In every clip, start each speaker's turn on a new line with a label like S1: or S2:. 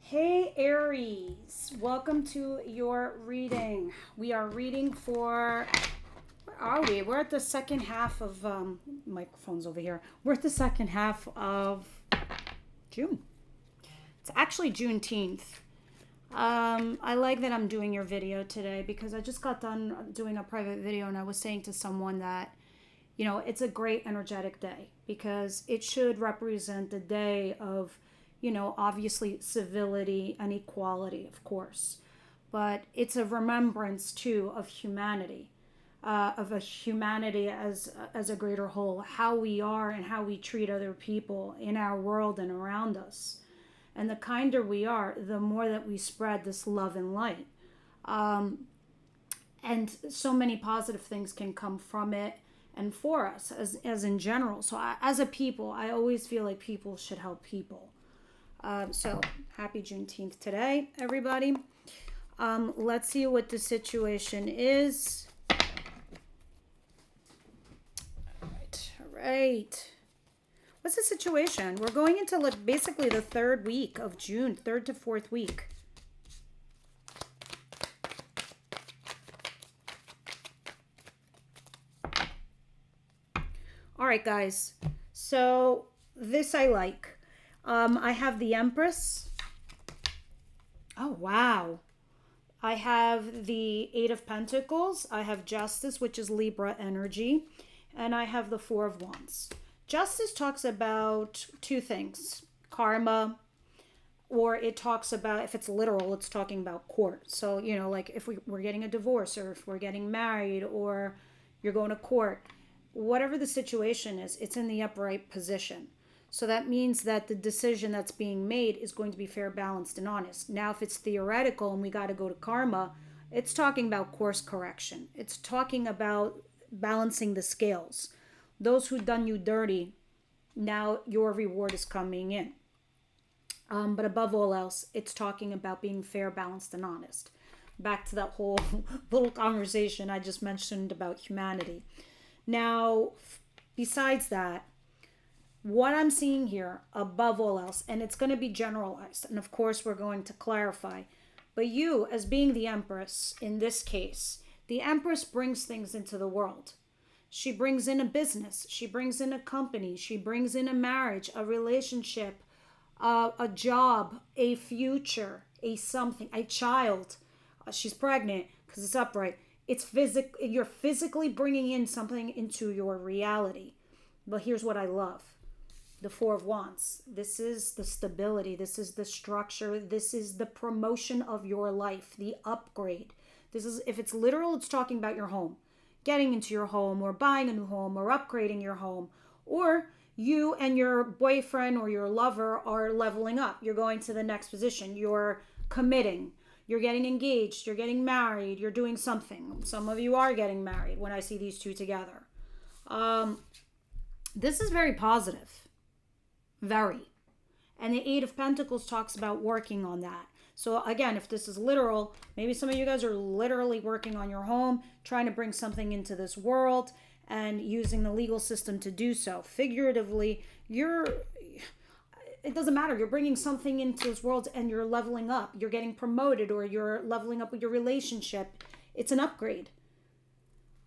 S1: Hey Aries, welcome to your reading. We are reading for, where are we? We're at the second half of, microphone's over here. We're at the second half of June. It's actually Juneteenth. I like that I'm doing your video today because I just got done doing a private video and I was saying to someone that, it's a great energetic day because it should represent the day of, obviously civility and equality, of course. But it's a remembrance too of humanity, of a humanity as a greater whole, how we are and how we treat other people in our world and around us. And the kinder we are, the more that we spread this love and light. And so many positive things can come from it and for us as in general. So as a people, I always feel like people should help people. So happy Juneteenth today, everybody. Let's see what the situation is. All right. What's the situation? We're going into basically the third week of June, third to fourth week. All right, guys. So this I like. I have the Empress. Oh, wow. I have the Eight of Pentacles. I have Justice, which is Libra energy. And I have the Four of Wands. Justice talks about two things. Karma, or it talks about, if it's literal, it's talking about court. So, like if we're getting a divorce or if we're getting married or you're going to court, whatever the situation is, it's in the upright position. So that means that the decision that's being made is going to be fair, balanced, and honest. Now, if it's theoretical and we got to go to karma, it's talking about course correction. It's talking about balancing the scales. Those who done you dirty, now your reward is coming in. But above all else, it's talking about being fair, balanced, and honest. Back to that whole little conversation I just mentioned about humanity. Now, besides that, what I'm seeing here, above all else, and it's going to be generalized, and of course we're going to clarify, but you, as being the Empress, in this case, the Empress brings things into the world. She brings in a business, she brings in a company, she brings in a marriage, a relationship, a job, a future, a something, a child. She's pregnant because it's upright. You're physically bringing in something into your reality. But here's what I love. The Four of Wands. This is the stability. This is the structure. This is the promotion of your life, the upgrade. This is, if it's literal, it's talking about your home, getting into your home or buying a new home or upgrading your home, or you and your boyfriend or your lover are leveling up. You're going to the next position. You're committing. You're getting engaged. You're getting married. You're doing something. Some of you are getting married when I see these two together. This is very positive. Very. And the Eight of Pentacles talks about working on that. So again, if this is literal, maybe some of you guys are literally working on your home, trying to bring something into this world and using the legal system to do so. Figuratively, it doesn't matter. You're bringing something into this world and you're leveling up. You're getting promoted or you're leveling up with your relationship. It's an upgrade.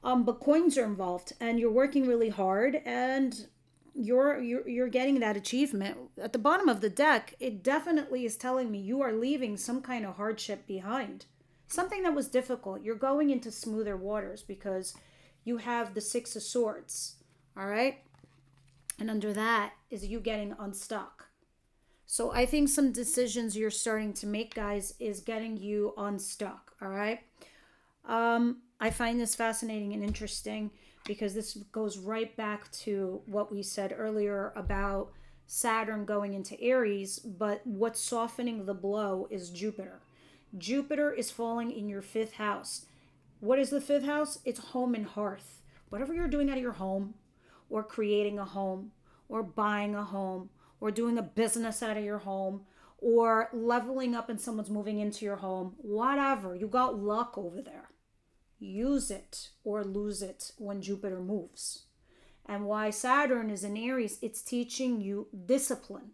S1: But coins are involved and you're working really hard and you're getting that achievement. At the bottom of the deck, it definitely is telling me you are leaving some kind of hardship behind. Something that was difficult. You're going into smoother waters because you have the Six of Swords. All right? And under that is you getting unstuck. So I think some decisions you're starting to make, guys, is getting you unstuck. All right? I find this fascinating and interesting because this goes right back to what we said earlier about Saturn going into Aries, but what's softening the blow is Jupiter. Jupiter is falling in your fifth house. What is the fifth house? It's home and hearth. Whatever you're doing out of your home, or creating a home, or buying a home, or doing a business out of your home, or leveling up and someone's moving into your home, whatever, you got luck over there. Use it or lose it when Jupiter moves. And why Saturn is in Aries, it's teaching you discipline,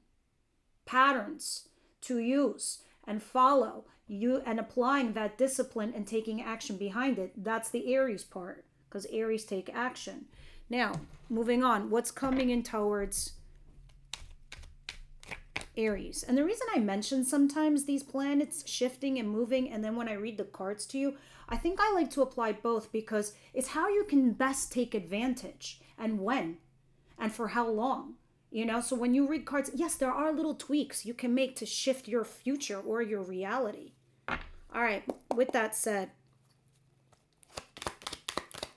S1: patterns to use. and follow you and applying that discipline and taking action behind it. That's the Aries part, because Aries take action. Now, moving on, what's coming in towards Aries? And the reason I mention sometimes these planets shifting and moving, and then when I read the cards to you, I think I like to apply both, because it's how you can best take advantage and when and for how long. You know, so when you read cards, yes, there are little tweaks you can make to shift your future or your reality. All right, with that said,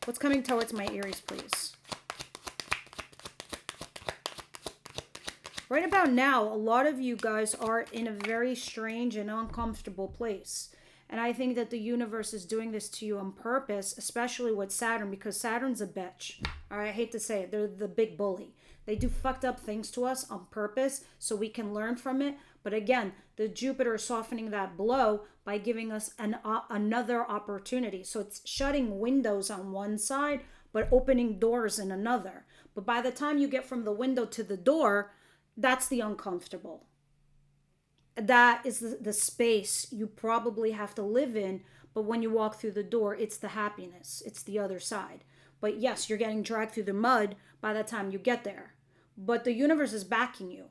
S1: what's coming towards my Aries, please? Right about now, a lot of you guys are in a very strange and uncomfortable place. And I think that the universe is doing this to you on purpose, especially with Saturn, because Saturn's a bitch. All right, I hate to say it. They're the big bully. They do fucked up things to us on purpose so we can learn from it. But again, the Jupiter is softening that blow by giving us another opportunity. So it's shutting windows on one side, but opening doors in another. But by the time you get from the window to the door, that's the uncomfortable. That is the space you probably have to live in. But when you walk through the door, it's the happiness. It's the other side. But yes, you're getting dragged through the mud by the time you get there. But the universe is backing you.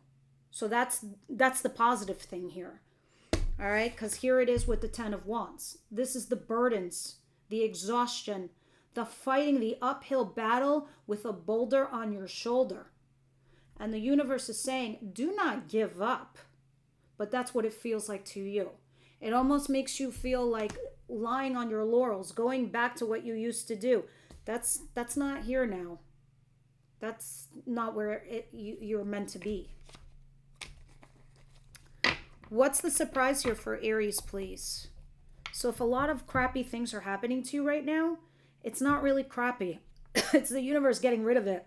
S1: So that's the positive thing here. All right? Because here it is with the 10 of Wands. This is the burdens, the exhaustion, the fighting, the uphill battle with a boulder on your shoulder. And the universe is saying, do not give up. But that's what it feels like to you. It almost makes you feel like lying on your laurels, going back to what you used to do. That's not here now. That's not where you're meant to be. What's the surprise here for Aries, please? So if a lot of crappy things are happening to you right now, it's not really crappy. It's the universe getting rid of it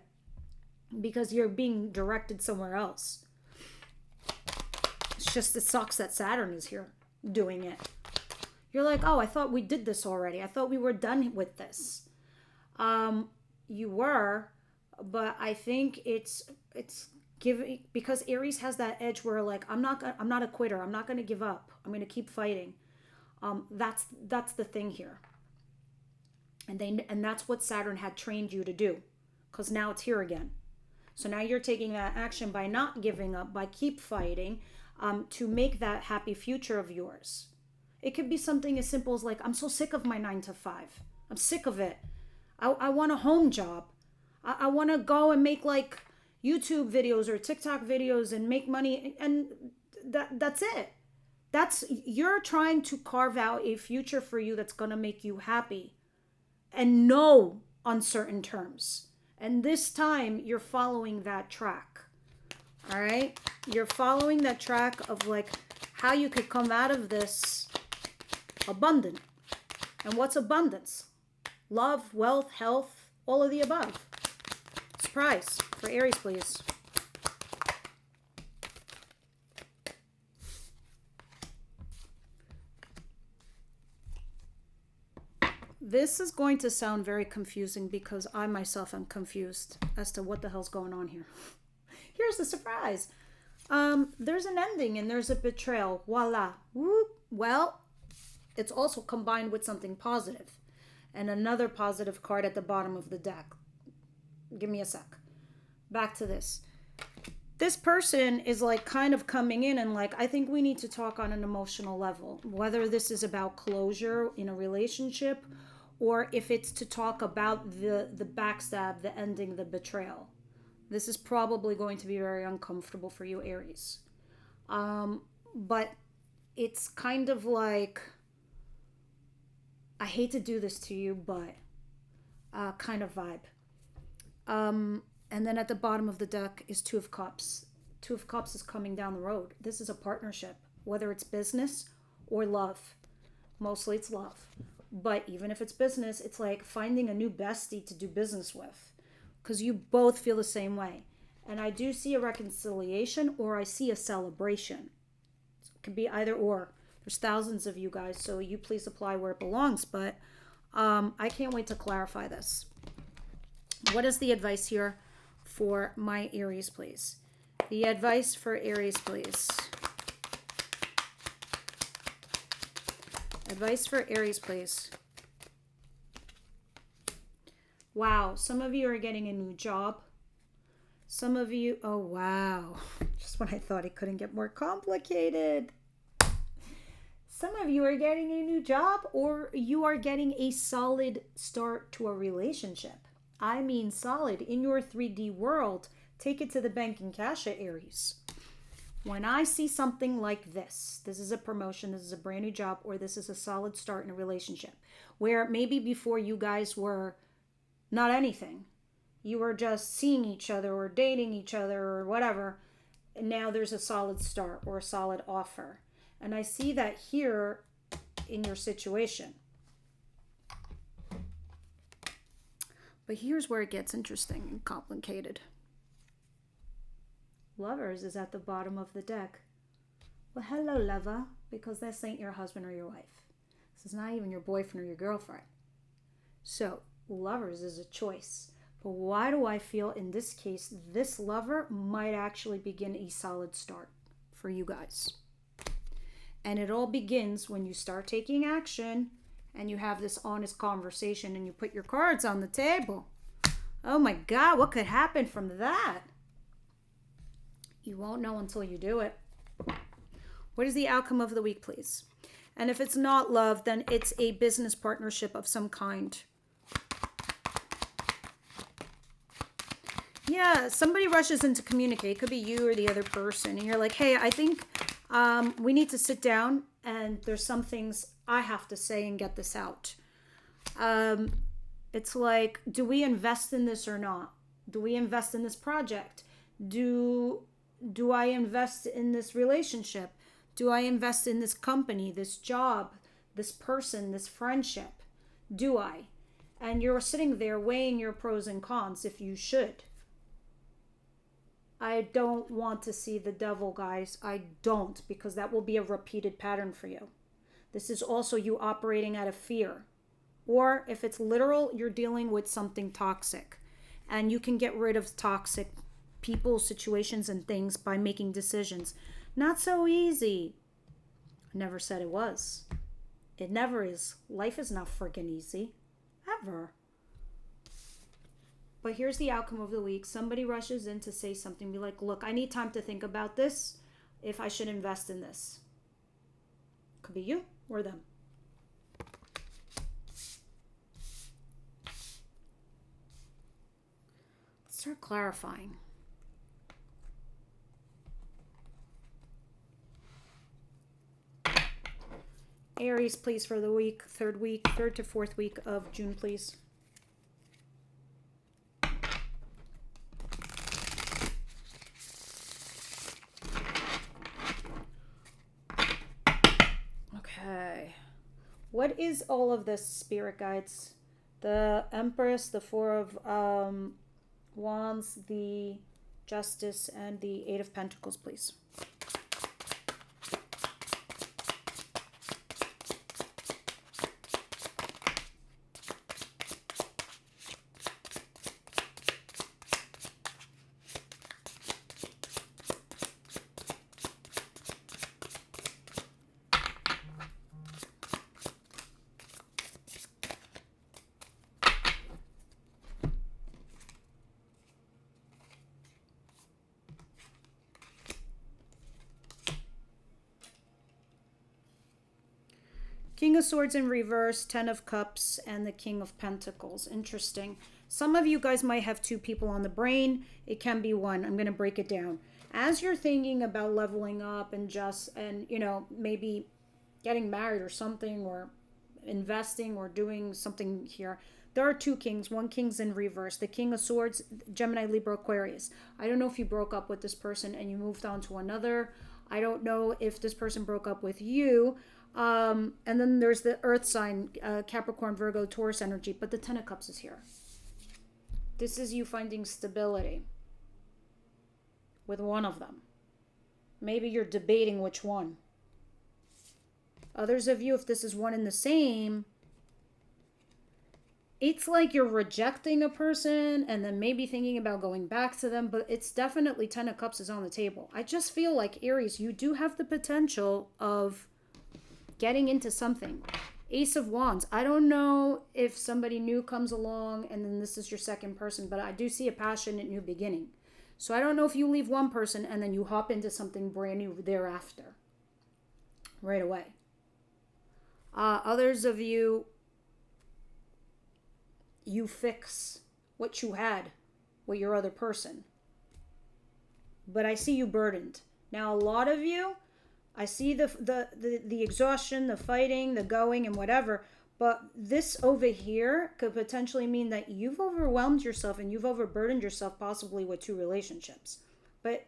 S1: because you're being directed somewhere else. It's just, it sucks that Saturn is here doing it. You're like, oh, I thought we did this already. I thought we were done with this. You were, but I think it's giving, because Aries has that edge where like, I'm not a quitter. I'm not going to give up. I'm going to keep fighting. That's the thing here. And that's what Saturn had trained you to do, because now it's here again. So now you're taking that action by not giving up, by keep fighting, to make that happy future of yours. It could be something as simple as like, I'm so sick of my 9 to 5. I'm sick of it. I want a home job. I want to go and make like YouTube videos or TikTok videos and make money. And that's it. You're trying to carve out a future for you that's going to make you happy and no uncertain terms. And this time you're following that track. All right. You're following that track of like how you could come out of this abundant. And what's abundance? Love, wealth, health, all of the above. Surprise for Aries, please. This is going to sound very confusing because I myself am confused as to what the hell's going on here. Here's the surprise. There's an ending and there's a betrayal. Voila. Whoop. Well, it's also combined with something positive. And another positive card at the bottom of the deck. Give me a sec. Back to this. This person is like kind of coming in and like, I think we need to talk on an emotional level. Whether this is about closure in a relationship or if it's to talk about the backstab, the ending, the betrayal. This is probably going to be very uncomfortable for you, Aries. But it's kind of like, I hate to do this to you, but kind of vibe. And then at the bottom of the deck is Two of Cups. Two of Cups is coming down the road. This is a partnership, whether it's business or love. Mostly it's love. But even if it's business, it's like finding a new bestie to do business with, because you both feel the same way. And I do see a reconciliation or I see a celebration. It could be either or. There's thousands of you guys, so you please apply where it belongs. But I can't wait to clarify this. What is the advice here for my Aries, please? The advice for Aries, please. Advice for Aries, please. Wow, some of you are getting a new job. Some of you, oh wow, just when I thought it couldn't get more complicated. Some of you are getting a new job, or you are getting a solid start to a relationship. I mean solid in your 3D world. Take it to the bank and cash it, Aries. When I see something like this is a promotion, this is a brand new job, or this is a solid start in a relationship, where maybe before you guys were not anything. You were just seeing each other or dating each other or whatever. And now there's a solid start or a solid offer. And I see that here in your situation. But here's where it gets interesting and complicated. Lovers is at the bottom of the deck. Well, hello, lover, because this ain't your husband or your wife. This is not even your boyfriend or your girlfriend. So, lovers is a choice. But why do I feel in this case, this lover might actually begin a solid start for you guys? And it all begins when you start taking action and you have this honest conversation and you put your cards on the table. Oh my God, what could happen from that? You won't know until you do it. What is the outcome of the week, please? And if it's not love, then it's a business partnership of some kind. Yeah, somebody rushes in to communicate. It could be you or the other person. And you're like, hey, I think we need to sit down and there's some things I have to say and get this out. It's like, do we invest in this or not? Do we invest in this project? Do I invest in this relationship? Do I invest in this company, this job, this person, this friendship? Do I? And you're sitting there weighing your pros and cons if you should. I don't want to see the devil, guys. I don't, because that will be a repeated pattern for you. This is also you operating out of fear. Or if it's literal, you're dealing with something toxic. And you can get rid of toxic people, situations, and things by making decisions. Not so easy. I never said it was. It never is. Life is not freaking easy. Ever. But here's the outcome of the week. Somebody rushes in to say something. Be like, look, I need time to think about this. If I should invest in this. Could be you or them. Let's start clarifying. Aries, please, for the week, third to fourth week of June, please. Okay. What is all of this, spirit guides? The Empress, the Four of Wands, the Justice, and the Eight of Pentacles, please. King of Swords in reverse, Ten of Cups, and the King of Pentacles. Interesting. Some of you guys might have two people on the brain. It can be one. I'm going to break it down. As you're thinking about leveling up and maybe getting married or something, or investing or doing something here, there are two kings. One king's in reverse. The King of Swords, Gemini, Libra, Aquarius. I don't know if you broke up with this person and you moved on to another. I don't know if this person broke up with you. And then there's the earth sign, Capricorn, Virgo, Taurus energy, but the Ten of Cups is here. This is you finding stability with one of them. Maybe you're debating which one. Others of you, if this is one and the same, it's like you're rejecting a person and then maybe thinking about going back to them, but it's definitely Ten of Cups is on the table. I just feel like, Aries, you do have the potential of getting into something. Ace of Wands. I don't know if somebody new comes along and then this is your second person, but I do see a passionate new beginning. So I don't know if you leave one person and then you hop into something brand new thereafter. Right away. Others of you, you fix what you had with your other person. But I see you burdened. Now, a lot of you, I see the exhaustion, the fighting, the going and whatever. But this over here could potentially mean that you've overwhelmed yourself and you've overburdened yourself possibly with 2 relationships. But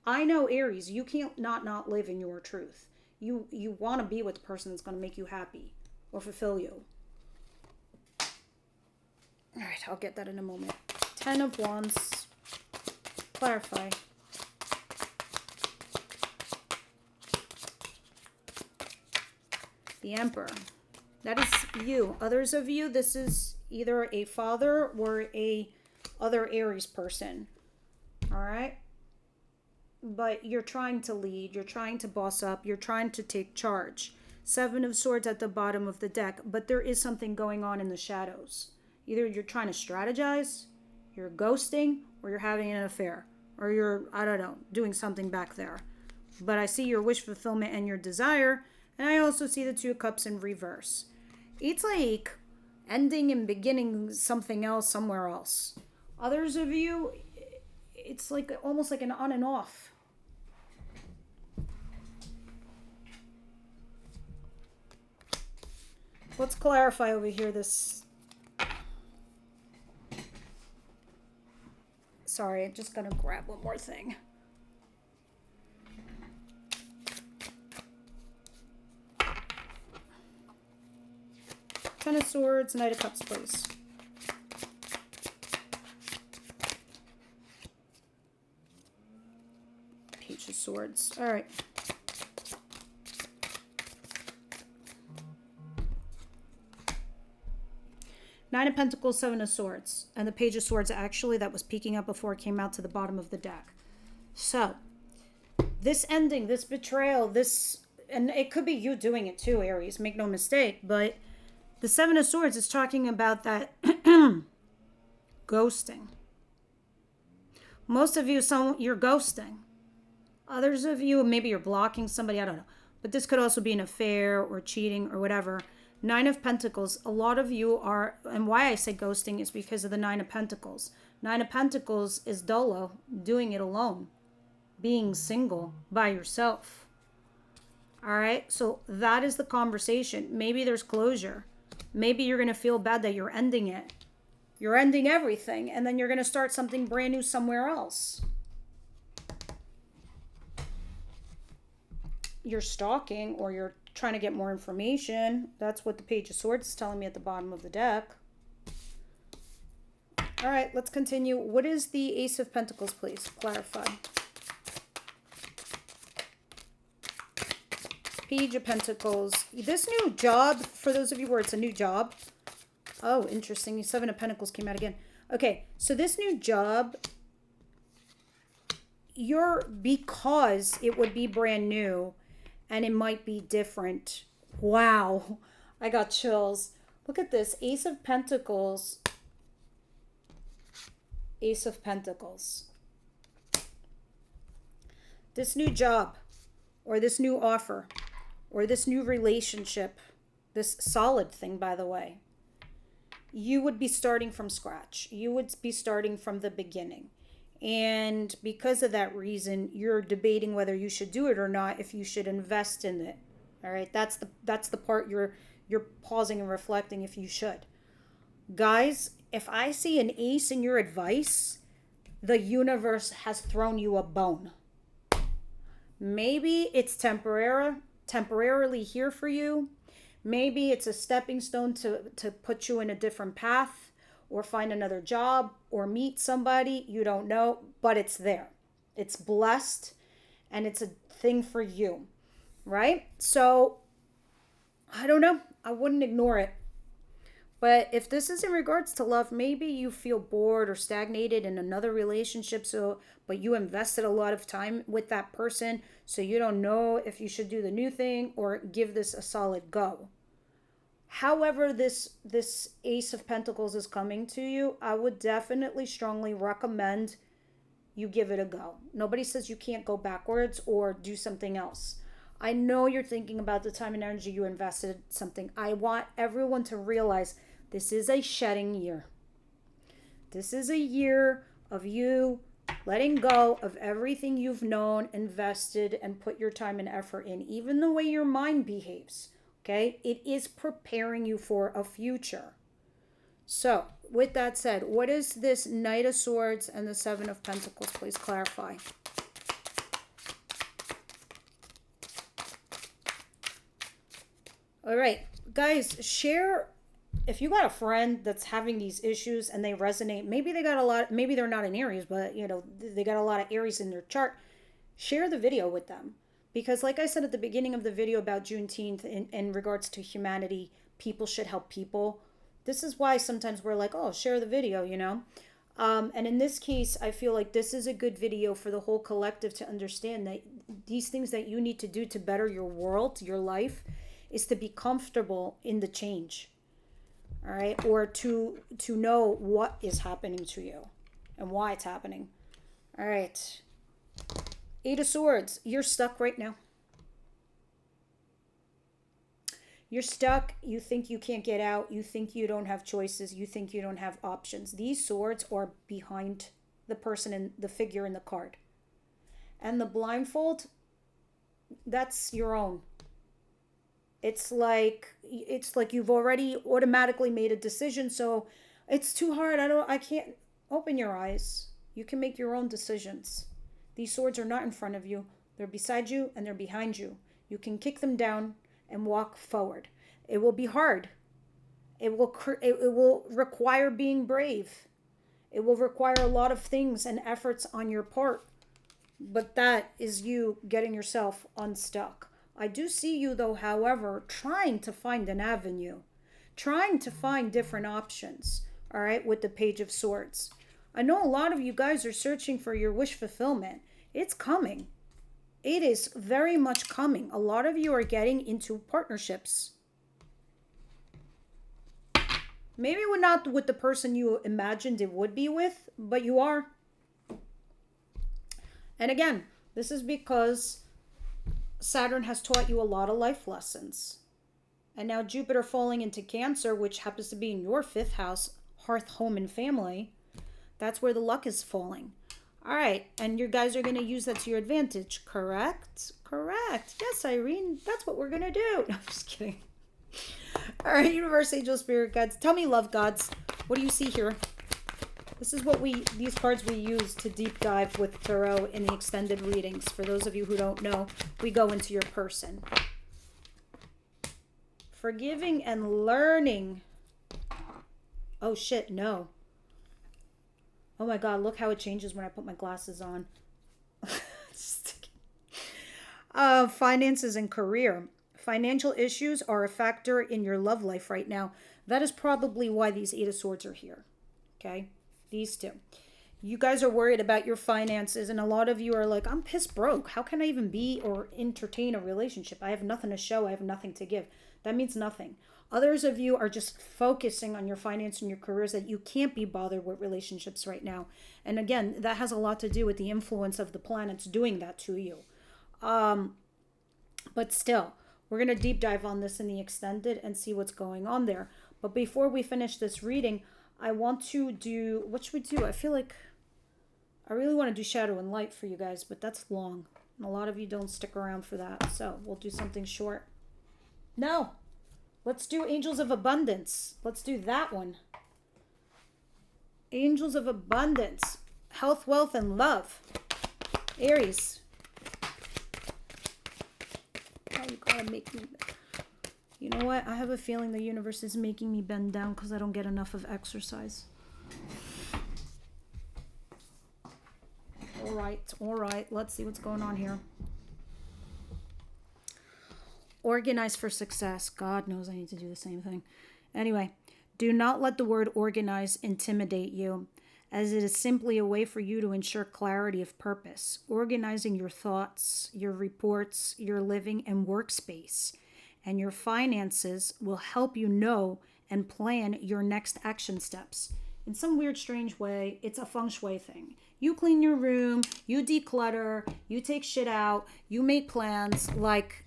S1: I know, Aries, you can't not live in your truth. You want to be with the person that's going to make you happy or fulfill you. All right, I'll get that in a moment. 10 of Wands. Clarify. The Emperor. That is you. Others of you, this is either a father or a other Aries person. All right? But you're trying to lead. You're trying to boss up. You're trying to take charge. 7 of Swords at the bottom of the deck. But there is something going on in the shadows. Either you're trying to strategize, you're ghosting, or you're having an affair. Or you're, I don't know, doing something back there. But I see your wish fulfillment and your desire. And I also see the 2 of Cups in reverse. It's like ending and beginning something else somewhere else. Others of you, it's like almost like an on and off. Let's clarify over here this. Sorry, I'm just going to grab one more thing. Ten of Swords, Knight of Cups, please. Page of Swords. All right. Nine of Pentacles, 7 of Swords. And the Page of Swords, actually, that was peeking up before it came out to the bottom of the deck. So, this ending, this betrayal, this... And it could be you doing it too, Aries. Make no mistake. But the 7 of Swords is talking about that ghosting. Most of you, you're ghosting. Others of you, maybe you're blocking somebody. I don't know. But this could also be an affair or cheating or whatever. 9 of Pentacles, a lot of you are, and why I say ghosting is because of the 9 of Pentacles. 9 of Pentacles is dolo, doing it alone, being single by yourself. All right, so that is the conversation. Maybe there's closure. Maybe you're going to feel bad that you're ending it. You're ending everything, and then you're going to start something brand new somewhere else. You're stalking or you're trying to get more information. That's what the Page of Swords is telling me at the bottom of the deck. All right, let's continue. What is the Ace of Pentacles, please? Clarify. Page of Pentacles. This new job, for those of you where it's a new job. Oh, interesting. 7 of Pentacles came out again. Okay, so this new job, because it would be brand new, and it might be different. Wow. I got chills. Look at this. Ace of Pentacles. Ace of Pentacles. This new job or this new offer or this new relationship, this solid thing, by the way, you would be starting from scratch. You would be starting from the beginning. And because of that reason, you're debating whether you should do it or not, if you should invest in it. All right, that's the part you're pausing and reflecting if you should. Guys, if I see an ace in your advice, the universe has thrown you a bone. Maybe it's temporarily here for you. Maybe it's a stepping stone to put you in a different path, or find another job, or meet somebody, you don't know, but it's there. It's blessed, and it's a thing for you, right? So, I don't know. I wouldn't ignore it. But if this is in regards to love, maybe you feel bored or stagnated in another relationship, but you invested a lot of time with that person, so you don't know if you should do the new thing or give this a solid go. However, this Ace of Pentacles is coming to you, I would definitely strongly recommend you give it a go. Nobody says you can't go backwards or do something else. I know you're thinking about the time and energy you invested in something. I want everyone to realize this is a shedding year. This is a year of you letting go of everything you've known, invested, and put your time and effort in, even the way your mind behaves. Okay? It is preparing you for a future. So, with that said, what is this Knight of Swords and the Seven of Pentacles? Please clarify. All right, guys, share if you got a friend that's having these issues and they resonate. Maybe they got a lot, maybe they're not in Aries, but you know, they got a lot of Aries in their chart. Share the video with them. Because like I said at the beginning of the video about Juneteenth in regards to humanity, people should help people. This is why sometimes we're like, oh, share the video, you know. And in this case, I feel like this is a good video for the whole collective to understand that these things that you need to do to better your world, your life, is to be comfortable in the change. All right. Or to know what is happening to you and why it's happening. All right. Eight of Swords. You're stuck right now. You're stuck. You think you can't get out. You think you don't have choices. You think you don't have options. These swords are behind the person and the figure in the card. And the blindfold, that's your own. It's like you've already automatically made a decision. So it's too hard. I can't. Open your eyes. You can make your own decisions. These swords are not in front of you. They're beside you and they're behind you. You can kick them down and walk forward. It will be hard. It will require being brave. It will require a lot of things and efforts on your part. But that is you getting yourself unstuck. I do see you though, however, trying to find an avenue. Trying to find different options. All right, with the Page of Swords. I know a lot of you guys are searching for your wish fulfillment. It's coming. It is very much coming. A lot of you are getting into partnerships. Maybe we're not with the person you imagined it would be with, but you are. And again, this is because Saturn has taught you a lot of life lessons. And now Jupiter falling into Cancer, which happens to be in your 5th house, hearth, home, and family. That's where the luck is falling. All right. And you guys are going to use that to your advantage. Correct? Correct. Yes, Irene. That's what we're going to do. No, I'm just kidding. All right. Universe, angel, spirit guides. Tell me, love gods. What do you see here? This is what these cards we use to deep dive with tarot in the extended readings. For those of you who don't know, we go into your person. Forgiving and learning. Oh, shit. No. Oh my God, look how it changes when I put my glasses on. Finances and career. Financial issues are a factor in your love life right now. That is probably why these Eight of Swords are here. Okay? These two. You guys are worried about your finances, and a lot of you are like, I'm pissed broke. How can I even be or entertain a relationship? I have nothing to show. I have nothing to give. That means nothing. Others of you are just focusing on your finance and your careers that you can't be bothered with relationships right now. And again, that has a lot to do with the influence of the planets doing that to you. But still, we're going to deep dive on this in the extended and see what's going on there. But before we finish this reading, I want to do, what should we do? I feel like I really want to do shadow and light for you guys, but that's long. And a lot of you don't stick around for that. So we'll do something short. No. Let's do Angels of Abundance. Let's do that one. Angels of Abundance. Health, wealth, and love. Aries. Oh, you gotta make me... You know what? I have a feeling the universe is making me bend down because I don't get enough of exercise. All right. Let's see what's going on here. Organize for success. God knows I need to do the same thing. Anyway, do not let the word organize intimidate you, as it is simply a way for you to ensure clarity of purpose, organizing your thoughts, your reports, your living and workspace, and your finances will help you know and plan your next action steps. In some weird, strange way, it's a feng shui thing. You clean your room, you declutter, you take shit out, you make plans like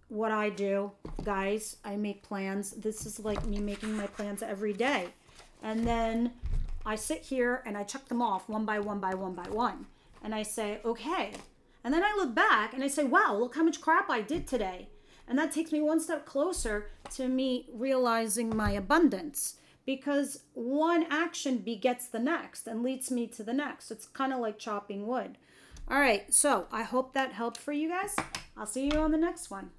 S1: what I do. Guys, I make plans. This is like me making my plans every day. And then I sit here and I check them off one by one by one by one. And I say, okay. And then I look back and I say, wow, look how much crap I did today. And that takes me one step closer to me realizing my abundance, because one action begets the next and leads me to the next. It's kind of like chopping wood. All right, so I hope that helped for you guys. I'll see you on the next one.